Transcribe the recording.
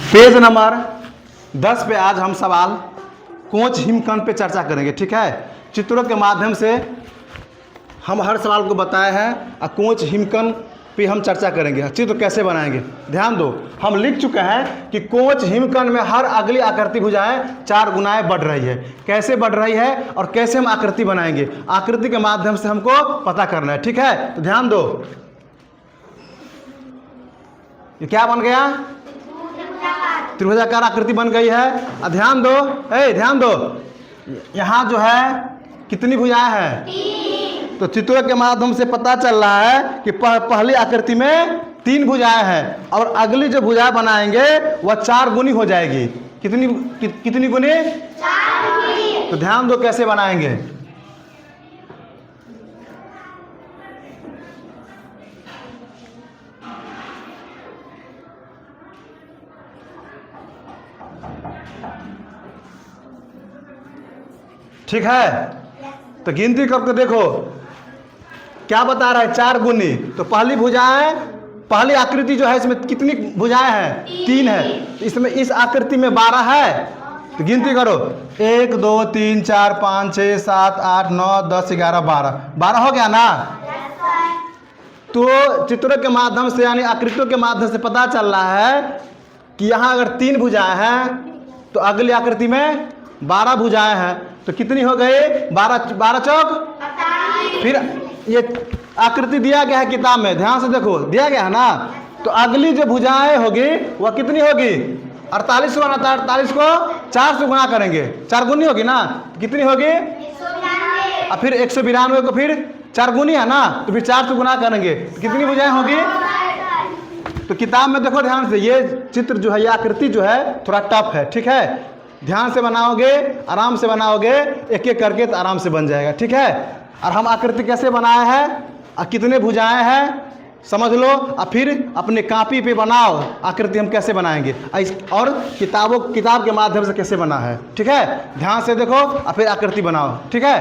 Page number 10 पे आज हम सवाल कोच हिमकंड पे चर्चा करेंगे। ठीक है, चित्रों के माध्यम से हम हर सवाल को बताए हैं और कोच हिमकंड पे हम चर्चा करेंगे। चित्र कैसे बनाएंगे ध्यान दो। हम लिख चुके हैं कि कोच हिमकंड में हर अगली आकृति भुजाएं 4 गुनाएं बढ़ रही है। कैसे बढ़ रही है और कैसे हम आकृति बनाएंगे, आकृति के माध्यम से हमको पता करना है। ठीक है, तो ध्यान दो। ये क्या बन गया? त्रिभुजाकार आकृति बन गई है। ध्यान दो, ध्यान दो, यहाँ जो है कितनी भुजाएं हैं? तो चित्रों के माध्यम से पता चल रहा है कि पहली आकृति में 3 भुजाएं हैं और अगली जो भुजाएं बनाएंगे वह 4 गुनी हो जाएगी। कितनी गुनी? 4 गुनी। तो ध्यान दो कैसे बनाएंगे। ठीक है, तो गिनती करके देखो क्या बता रहा है, 4 गुनी। तो पहली भुजाएं, पहली आकृति जो है इसमें कितनी भुजाएं हैं? 3 है। इसमें इस आकृति में 12 है। तो गिनती करो, 1 2 3 4 5 6 7 8 9 10 11 12 हो गया ना। तो चित्रों के माध्यम से यानी आकृतियों के माध्यम से पता चल रहा है कि यहाँ अगर 3 भुजाएं हैं तो अगली आकृति में 12 भुजाएं हैं। तो कितनी हो गई? 12 चौक। फिर ये आकृति दिया गया है किताब में, ध्यान से देखो, दिया गया है ना। तो अगली जो भुजाएं होगी वह कितनी होगी? 48 को बनाता है, 48 को 4 से गुना करेंगे, 4 गुनी होगी ना। कितनी होगी? 192। और फिर 192 को फिर 4 गुनी है ना, तो फिर 4 से गुना करेंगे तो कितनी भुजाएं होगी? तो किताब में देखो ध्यान से, ये चित्र जो है, ये आकृति जो है थोड़ा टफ है। ठीक है, ध्यान से बनाओगे, आराम से बनाओगे, एक एक करके तो आराम से बन जाएगा। ठीक है, और हम आकृति कैसे बनाए हैं और कितने भुजाएं हैं समझ लो, और फिर अपने कॉपी पे बनाओ आकृति हम कैसे बनाएंगे और किताब के माध्यम से कैसे बना है। ठीक है, ध्यान से देखो और फिर आकृति बनाओ। ठीक है।